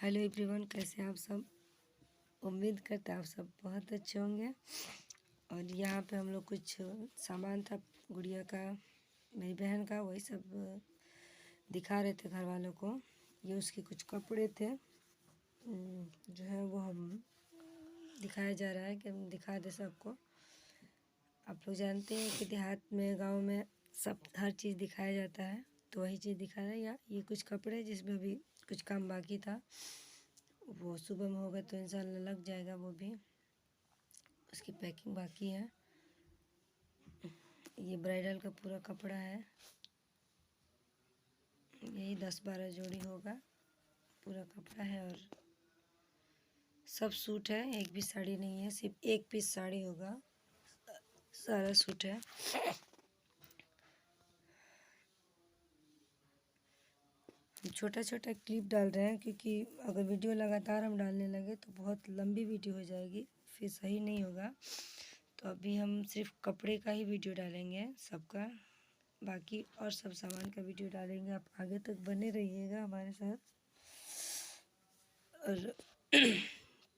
Hello everyone, कैसे हैं आप सब। उम्मीद करते हैं आप सब बहुत अच्छे होंगे। और यहाँ पे हम लोग कुछ सामान था गुड़िया का, मेरी बहन का, वही सब दिखा रहे थे घर वालों को। ये उसके कुछ कपड़े थे जो है वो हम दिखाया जा रहा है कि हम दिखा दे सबको। आप लोग जानते हैं कि देहात में, गांव में सब हर चीज़ दिखाया जाता है, तो वही चीज़ दिखा रहा है। या ये कुछ कपड़े जिसमें अभी कुछ काम बाकी था, वो सुबह में होगा तो इंशाल्लाह लग जाएगा। वो भी उसकी पैकिंग बाकी है। ये ब्राइडल का पूरा कपड़ा है, यही 10-12 जोड़ी होगा। पूरा कपड़ा है और सब सूट है, एक भी साड़ी नहीं है, सिर्फ एक पीस साड़ी होगा, सारा सूट है। हम छोटा छोटा क्लिप डाल रहे हैं क्योंकि अगर वीडियो लगातार हम डालने लगे तो बहुत लंबी वीडियो हो जाएगी, फिर सही नहीं होगा। तो अभी हम सिर्फ कपड़े का ही वीडियो डालेंगे सबका, बाकी और सब सामान का वीडियो डालेंगे। आप आगे तक बने रहिएगा हमारे साथ और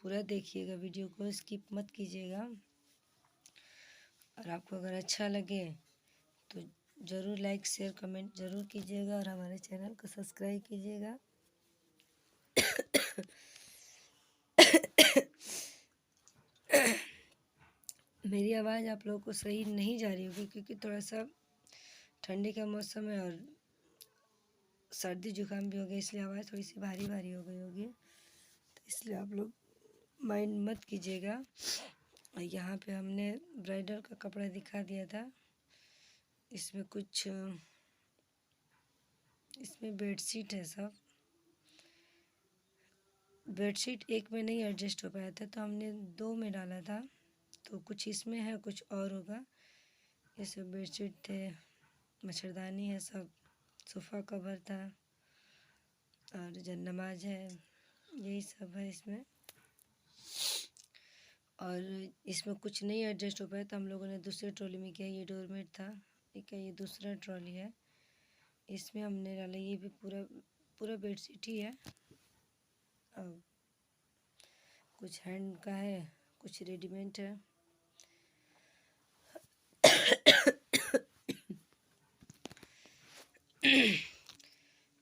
पूरा देखिएगा वीडियो को, स्किप मत कीजिएगा। और आपको अगर अच्छा लगे तो ज़रूर लाइक शेयर कमेंट ज़रूर कीजिएगा और हमारे चैनल को सब्सक्राइब कीजिएगा। मेरी आवाज़ आप लोगों को सही नहीं जा रही होगी क्योंकि थोड़ा सा ठंडी का मौसम है और सर्दी जुकाम भी हो गया, इसलिए आवाज़ थोड़ी सी भारी भारी हो गई होगी, तो इसलिए आप लोग माइंड मत कीजिएगा। यहाँ पे हमने ब्राइडल का कपड़ा दिखा दिया था। इसमें कुछ इसमें बेडशीट है, सब बेडशीट एक में नहीं एडजस्ट हो पाया था तो हमने दो में डाला था, तो कुछ इसमें है कुछ और होगा। ये सब बेडशीट थे, मच्छरदानी है, सब सोफ़ा कवर था और जन्नमाज है, यही सब है इसमें। और इसमें कुछ नहीं एडजस्ट हो पाया तो हम लोगों ने दूसरे ट्रॉली में किया। ये डोरमेट था, ठीक है, ये दूसरा ट्रॉली है, इसमें हमने डाला। ये भी पूरा पूरा बेडशीट ही है। अब कुछ हैंड का है, कुछ रेडीमेड है।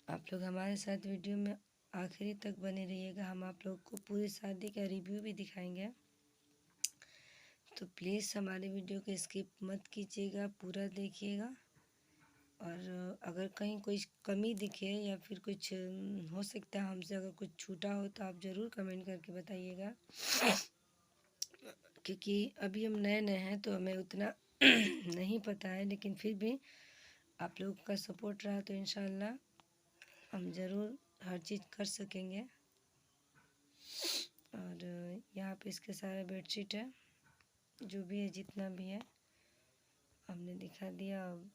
आप लोग हमारे साथ वीडियो में आखिरी तक बने रहिएगा। हम आप लोग को पूरी शादी का रिव्यू भी दिखाएंगे, तो प्लीज़ हमारे वीडियो को स्किप मत कीजिएगा, पूरा देखिएगा। और अगर कहीं कोई कमी दिखे या फिर कुछ हो सकता है हमसे अगर कुछ छूटा हो तो आप ज़रूर कमेंट करके बताइएगा, क्योंकि अभी हम नए नए हैं तो हमें उतना नहीं पता है, लेकिन फिर भी आप लोगों का सपोर्ट रहा तो इंशाल्लाह हम ज़रूर हर चीज़ कर सकेंगे। और यहाँ पे इसके सारा बेडशीट है, जो भी है जितना भी है हमने दिखा दिया। अब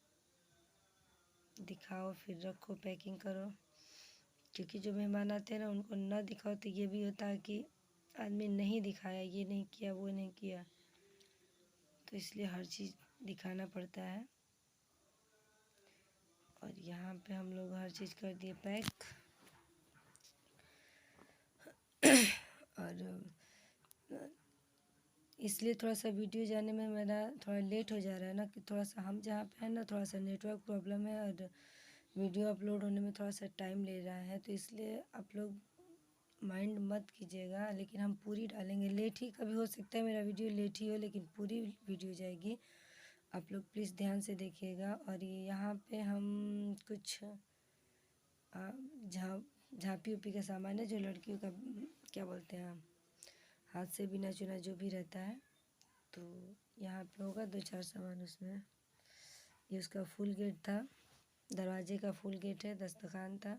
दिखाओ फिर रखो, पैकिंग करो, क्योंकि जो मेहमान आते हैं ना उनको ना दिखाओ तो ये भी होता है कि आदमी नहीं दिखाया, ये नहीं किया, वो नहीं किया, तो इसलिए हर चीज़ दिखाना पड़ता है। और यहाँ पे हम लोग हर चीज़ कर दिए पैक। और इसलिए थोड़ा सा वीडियो जाने में मेरा थोड़ा लेट हो जा रहा है ना, कि थोड़ा सा हम जहाँ पे हैं ना थोड़ा सा नेटवर्क प्रॉब्लम है और वीडियो अपलोड होने में थोड़ा सा टाइम ले रहा है, तो इसलिए आप लोग माइंड मत कीजिएगा। लेकिन हम पूरी डालेंगे, लेट ही कभी हो सकता है मेरा वीडियो लेट ही हो, लेकिन पूरी वीडियो जाएगी। आप लोग प्लीज़ ध्यान से देखिएगा। और ये यहाँ पे हम कुछ झाँपी उपी का सामान है, जो लड़कियों का क्या बोलते हैं, हाथ से बिना चुना जो भी रहता है, तो यहाँ पे होगा 2-4 सामान उसमें। ये उसका फुल गेट था, दरवाजे का फुल गेट है, दस्तरखान था,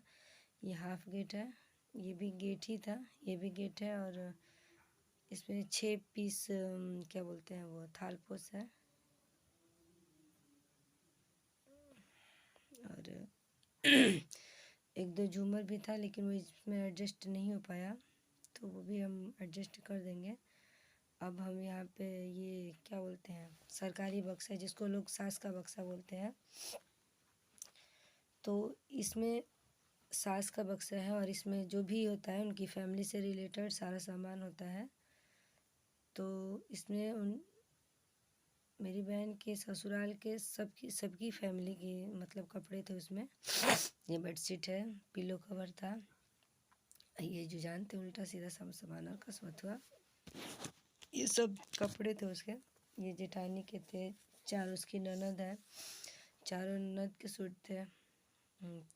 ये हाफ गेट है, ये भी गेट ही था, ये भी गेट है। और इसमें 6 पीस क्या बोलते हैं वो थालपोस है। और एक दो झूमर भी था लेकिन वो इसमें एडजस्ट नहीं हो पाया, तो वो भी हम एडजस्ट कर देंगे। अब हम यहाँ पे ये क्या बोलते हैं, सरकारी बक्सा, जिसको लोग सास का बक्सा बोलते हैं, तो इसमें सास का बक्सा है और इसमें जो भी होता है उनकी फैमिली से रिलेटेड सारा सामान होता है। तो इसमें उन मेरी बहन के ससुराल के सबकी फैमिली के मतलब कपड़े थे उसमें। ये बेडशीट है, पिलो कवर था, ये जो जानते उल्टा सीधा सब सामान और कसमत हुआ, ये सब कपड़े थे उसके। ये जेठानी के थे, 4 उसकी ननद है, चारों ननद के सूट थे।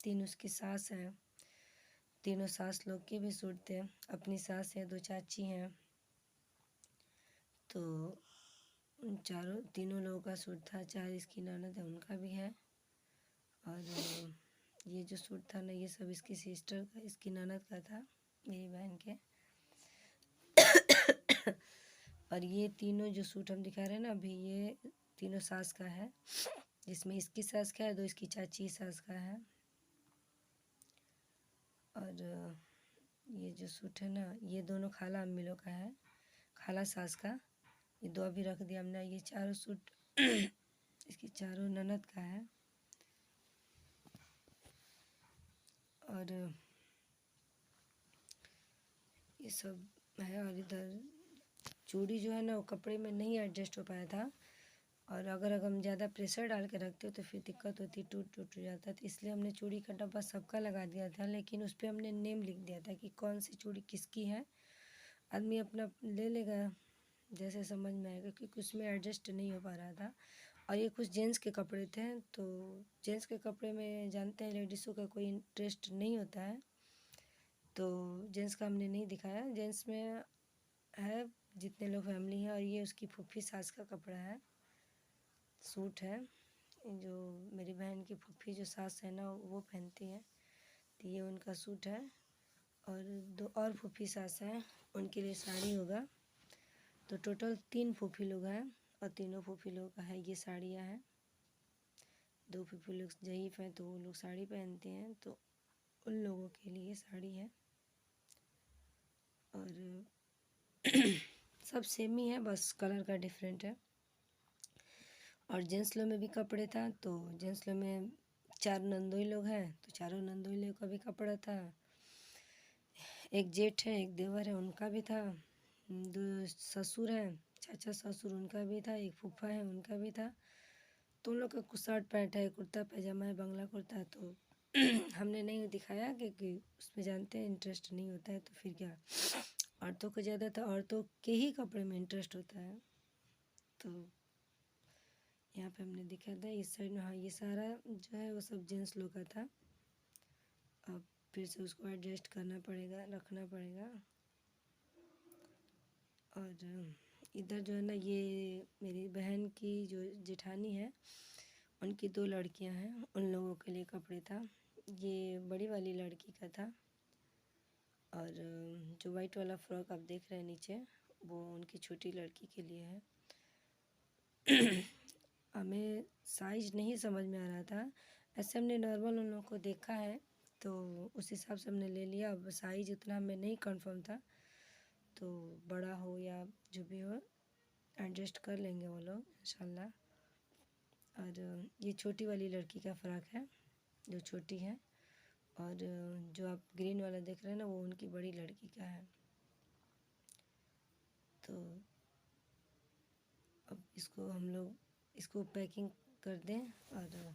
3 उसकी सास हैं, तीनों सास लोग के भी सूट थे। अपनी सास है, 2 चाची हैं, तो उन तीनों लोगों का सूट था। 4 इसकी ननद है उनका भी है। और ये जो सूट था ना, ये सब इसकी सिस्टर का, इसकी ननद का था, मेरी बहन के। और ये तीनों जो सूट हम दिखा रहे हैं ना अभी, ये तीनों सास का है, जिसमें इसकी सास का है, 2 इसकी चाची सास का है। और ये जो सूट है ना, ये दोनों खाला अम्मी लोग का है, खाला सास का। ये 2 अभी रख दिया हमने। ये चारों सूट इसकी चारों ननद का है। और ये सब है। और इधर चूड़ी जो है ना, वो कपड़े में नहीं एडजस्ट हो पाया था, और अगर हम ज़्यादा प्रेशर डाल के रखते हो तो फिर दिक्कत होती, टूट जाता। तो इसलिए हमने चूड़ी का डब्बा सबका लगा दिया था, लेकिन उस पर हमने नेम लिख दिया था कि कौन सी चूड़ी किसकी है। आदमी अपना ले लेगा जैसे समझ में आएगा, क्योंकि उसमें एडजस्ट नहीं हो पा रहा था। और ये कुछ जेंट्स के कपड़े थे, तो जेंट्स के कपड़े में जानते हैं लेडीज़ों का कोई इंटरेस्ट नहीं होता है, तो जेंट्स का हमने नहीं दिखाया। जेंट्स में है जितने लोग फैमिली हैं। और ये उसकी फूफी सास का कपड़ा है, सूट है, जो मेरी बहन की फूफी जो सास है ना वो पहनती है, तो ये उनका सूट है। और 2 और फूफी सास हैं, उनके लिए साड़ी होगा। तो टोटल 3 फूफी लोग हैं, और तीनों फूफी लोगों का है ये साड़ियाँ हैं। 2 फूफी लोग ज़ईफ़ हैं तो वो लोग साड़ी पहनते हैं, तो उन लोगों के लिए साड़ी है। और सब सेम ही है, बस कलर का डिफरेंट है। और जेंट्स लोग में भी कपड़े था, तो जेंट्स लोग में 4 नंदोई लोग हैं, तो चारों नंदोई लोग का भी कपड़ा था। एक जेठ है, एक देवर है, उनका भी था। 2 ससुर हैं, चाचा ससुर, उनका भी था। एक फूफा है, उनका भी था। तो उन लोग का कुछ शर्ट पैंट है, कुर्ता पैजामा है, बंगला कुर्ता है। तो हमने नहीं दिखाया, क्योंकि उसमें जानते हैं इंटरेस्ट नहीं होता है, तो फिर क्या। औरतों को ज़्यादा था, औरतों के ही कपड़े में इंटरेस्ट होता है। तो यहाँ पे हमने दिखा था इस साइड में। हाँ, ये सारा जो है वो सब जेंट्स लोग का था। अब फिर से उसको एडजस्ट करना पड़ेगा, रखना पड़ेगा। और इधर जो है ना, ये मेरी बहन की जो जेठानी है, उनकी 2 लड़कियां हैं, उन लोगों के लिए कपड़े था। ये बड़ी वाली लड़की का था। और जो वाइट वाला फ्रॉक आप देख रहे हैं नीचे, वो उनकी छोटी लड़की के लिए है। हमें साइज नहीं समझ में आ रहा था, ऐसे हमने नॉर्मल उन लोगों को देखा है, तो उस हिसाब से हमने ले लिया। अब साइज उतना हमें नहीं कंफर्म था, तो बड़ा हो या जो भी हो एडजस्ट कर लेंगे वो लोग इंशाल्लाह। और ये छोटी वाली लड़की का फ़्रॉक है, जो छोटी है। और जो आप ग्रीन वाला देख रहे हैं ना, वो उनकी बड़ी लड़की का है। तो अब इसको हम लोग इसको पैकिंग कर दें। और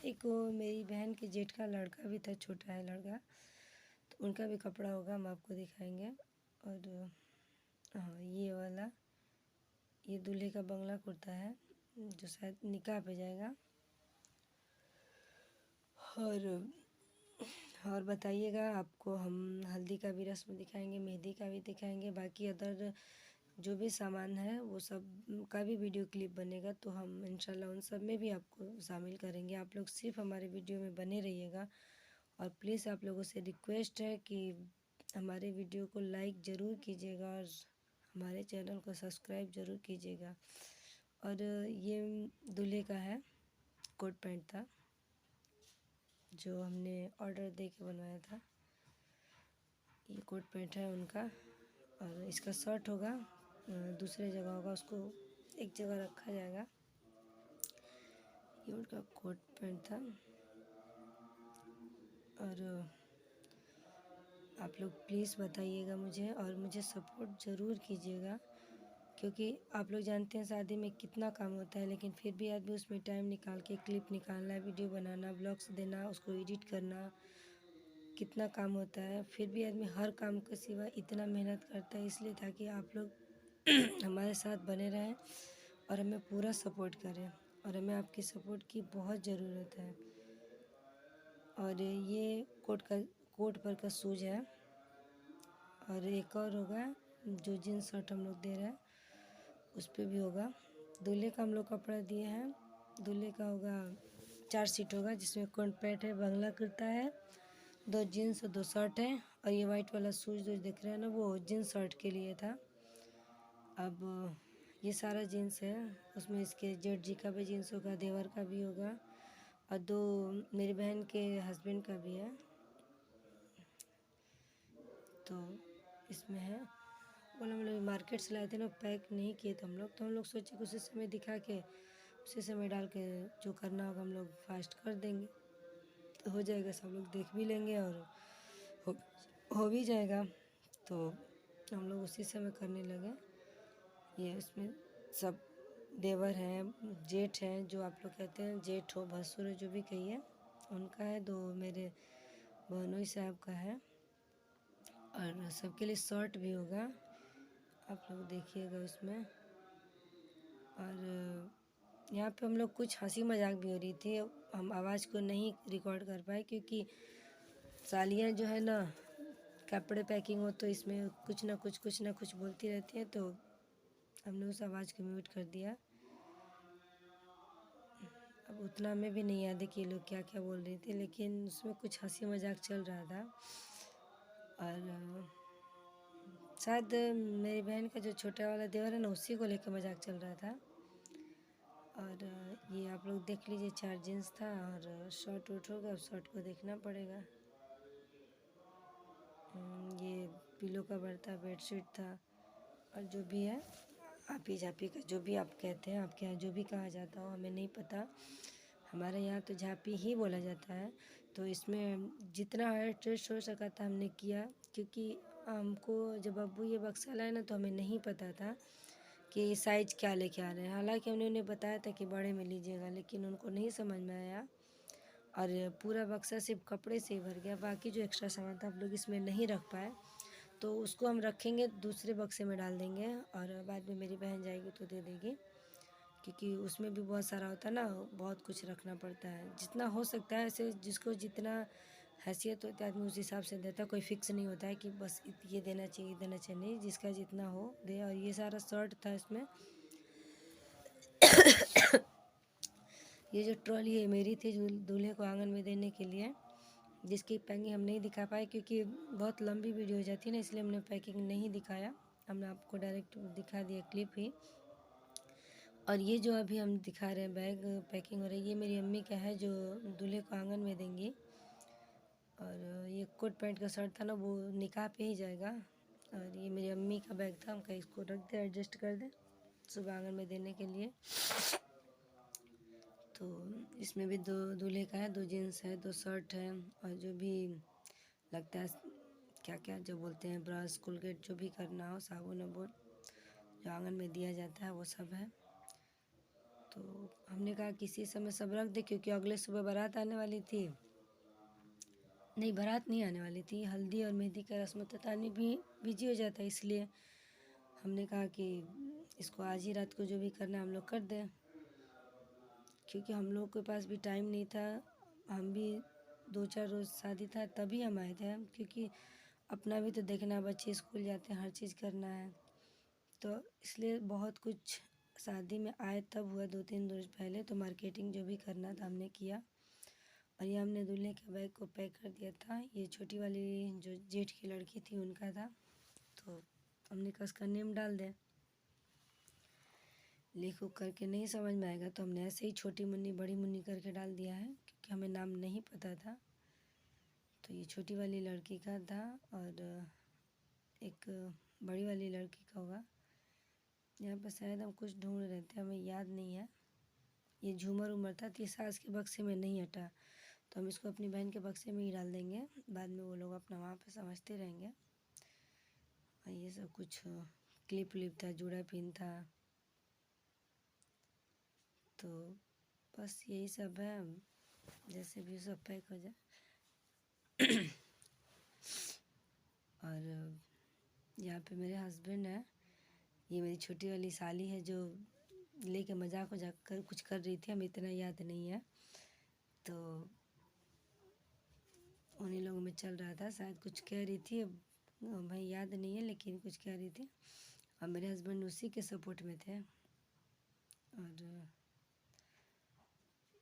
एक वो मेरी बहन के जेठ का लड़का भी था, छोटा है लड़का, तो उनका भी कपड़ा होगा, हम आपको दिखाएंगे। और हाँ, ये वाला ये दूल्हे का बंगला कुर्ता है, जो शायद निकाह पे जाएगा। और बताइएगा, आपको हम हल्दी का भी रस्म दिखाएंगे, मेहंदी का भी दिखाएंगे, बाकी अदर जो भी सामान है वो सब का भी वीडियो क्लिप बनेगा, तो हम इंशाल्लाह उन सब में भी आपको शामिल करेंगे। आप लोग सिर्फ हमारे वीडियो में बने रहिएगा। और प्लीज़ आप लोगों से रिक्वेस्ट है कि हमारे वीडियो को लाइक ज़रूर कीजिएगा, और हमारे चैनल को सब्सक्राइब ज़रूर कीजिएगा। और ये दूल्हे का है, कोट पैंट था, जो हमने ऑर्डर दे के बनवाया था। ये कोट पैंट है उनका। और इसका शर्ट होगा दूसरे जगह होगा, उसको एक जगह रखा जाएगा। ये उनका कोट पैंट था। और आप लोग प्लीज़ बताइएगा मुझे, और मुझे सपोर्ट ज़रूर कीजिएगा, क्योंकि आप लोग जानते हैं शादी में कितना काम होता है, लेकिन फिर भी आदमी उसमें टाइम निकाल के क्लिप निकालना, वीडियो बनाना, ब्लॉग्स देना, उसको एडिट करना, कितना काम होता है। फिर भी आदमी हर काम के सिवा इतना मेहनत करता है, इसलिए ताकि आप लोग हमारे साथ बने रहें और हमें पूरा सपोर्ट करें, और हमें आपकी सपोर्ट की बहुत ज़रूरत है। और ये कोट पर का शूज़ है, और एक और होगा जो जीन्स शर्ट हम लोग दे रहे हैं उस पर भी होगा। दूल्हे का हम लोग कपड़ा दिए हैं, दूल्हे का होगा 4 सीट होगा, जिसमें कोट पैंट है, बंगला कुर्ता है, 2 जीन्स और 2 शर्ट है। और ये वाइट वाला शूज़ जो दिख रहा है ना, वो जीन्स शर्ट के लिए था। अब ये सारा जीन्स है, उसमें इसके जेठ जी का भी जीन्स होगा, देवर का भी होगा, और 2 मेरी बहन के हस्बैंड का भी है। तो इसमें है, बोला हम लोग मार्केट से लाए थे ना, पैक नहीं किए थे हम लोग, तो हम लोग सोचे कि उसी समय दिखा के उसी समय डाल के जो करना होगा हम लोग फास्ट कर देंगे, तो हो जाएगा, सब लोग देख भी लेंगे और हो, हो भी जाएगा। तो हम लोग उसी समय करने लगे। ये उसमें सब देवर हैं, जेठ हैं, जो आप लोग कहते हैं जेठ हो, भसुर हो, जो भी कहिए, उनका है, 2 मेरे बहनोई साहब का है, और सबके लिए शर्ट भी होगा, आप लोग देखिएगा उसमें। और यहाँ पे हम लोग कुछ हंसी मजाक भी हो रही थी, हम आवाज़ को नहीं रिकॉर्ड कर पाए, क्योंकि सालियाँ जो है ना, कपड़े पैकिंग हो तो इसमें कुछ ना कुछ बोलती रहती है, तो हमने उस आवाज़ को म्यूट कर दिया। अब उतना हमें भी नहीं याद है कि ये लोग क्या क्या बोल रहे थे, लेकिन उसमें कुछ हंसी मजाक चल रहा था। और शायद मेरी बहन का जो छोटा वाला देवर है ना, उसी को लेकर मजाक चल रहा था। और ये आप लोग देख लीजिए, 4 जीन्स था और शर्ट उठ होगा, अब शर्ट को देखना पड़ेगा। ये पिलो कवर था, बेडशीट था, और जो भी है आपी झापी का, जो भी आप कहते हैं, आपके यहाँ जो भी कहा जाता हो हमें नहीं पता, हमारे यहाँ तो झापी ही बोला जाता है। तो इसमें जितना एडजस्ट हो सका था हमने किया, क्योंकि हमको जब अब्बू ये बक्सा लाए ना, तो हमें नहीं पता था कि साइज़ क्या लेके आ रहे हैं। हालांकि हमने उन्हें बताया था कि बड़े में लीजिएगा, लेकिन उनको नहीं समझ में आया, और पूरा बक्सा सिर्फ कपड़े से ही भर गया। बाकी जो एक्स्ट्रा सामान था आप लोग इसमें नहीं रख पाए, तो उसको हम रखेंगे, दूसरे बक्से में डाल देंगे, और बाद में मेरी बहन जाएगी तो दे देगी, क्योंकि उसमें भी बहुत सारा होता है ना, बहुत कुछ रखना पड़ता है। जितना हो सकता है, ऐसे जिसको जितना हैसियत होता है आदमी उस हिसाब से देता है, कोई फिक्स नहीं होता है कि बस ये देना चाहिए, देना चाहिए, नहीं, जिसका जितना हो दे। और ये सारा शर्ट था इसमें। ये जो ट्रॉली है मेरी थी, दूल्हे को आंगन में देने के लिए, जिसकी पैकिंग हम नहीं दिखा पाए, क्योंकि बहुत लंबी वीडियो हो जाती है ना, इसलिए हमने पैकिंग नहीं दिखाया, हमने आपको डायरेक्ट दिखा दिया क्लिप ही। और ये जो अभी हम दिखा रहे हैं बैग पैकिंग हो रही है, ये मेरी अम्मी का है, जो दूल्हे को आंगन में देंगी। और ये कोट पैंट का शर्ट था ना, वो निकाह पे ही जाएगा। और ये मेरी अम्मी का बैग था, हम कहीं इसको रख दे, एडजस्ट कर दें सुबह आंगन में देने के लिए। तो इसमें भी 2 दूल्हे का है, 2 जीन्स है, 2 शर्ट है, और जो भी लगता है क्या क्या जो बोलते हैं, ब्रश, कोलगेट, जो भी करना हो, साबुन वाबुन जो आंगन में दिया जाता है, वो सब है। तो हमने कहा किसी समय सब रख दे, क्योंकि अगले सुबह बारात आने वाली थी, नहीं बारात नहीं आने वाली थी, हल्दी और मेहंदी का रस्म होता था, आदमी भी बिजी हो जाता है, इसलिए हमने कहा कि इसको आज ही रात को जो भी करना है हम लोग कर दें, क्योंकि हम लोग के पास भी टाइम नहीं था। हम भी 2-4 रोज़ शादी था तभी हम आए थे, क्योंकि अपना भी तो देखना, बच्चे स्कूल जाते हैं, हर चीज़ करना है, तो इसलिए बहुत कुछ शादी में आए तब हुआ, 2-3 रोज़ पहले तो मार्केटिंग जो भी करना था हमने किया। और ये हमने दूल्हे के बैग को पैक कर दिया था। ये छोटी वाली जो जेठ की लड़की थी उनका था, तो हमने कहा उसका नेम डाल दें, लिख उख करके नहीं समझ में आएगा, तो हमने ऐसे ही छोटी मुन्नी बड़ी मुन्नी करके डाल दिया है, क्योंकि हमें नाम नहीं पता था। तो ये छोटी वाली लड़की का था, और एक बड़ी वाली लड़की का होगा। यहाँ पर शायद हम कुछ ढूंढ रहे थे, हमें याद नहीं है। ये झूमर उमर था, तो ये सास के बक्से में नहीं हटा, तो हम इसको अपनी बहन के बक्से में ही डाल देंगे, बाद में वो लोग अपना वहाँ पे समझते रहेंगे। और ये सब कुछ क्लिप विलिप था, जूड़ा पिन था, तो बस यही सब है। जैसे भी सब पैक हो जाए। और यहाँ पे मेरे हस्बैंड है, ये मेरी छोटी वाली साली है जो लेके मजाक वजाक कर कुछ कर रही थी, हमें इतना याद नहीं है, तो उन्हीं लोगों में चल रहा था, शायद कुछ कह रही थी, अब भाई याद नहीं है, लेकिन कुछ कह रही थी और मेरे हस्बैंड उसी के सपोर्ट में थे। और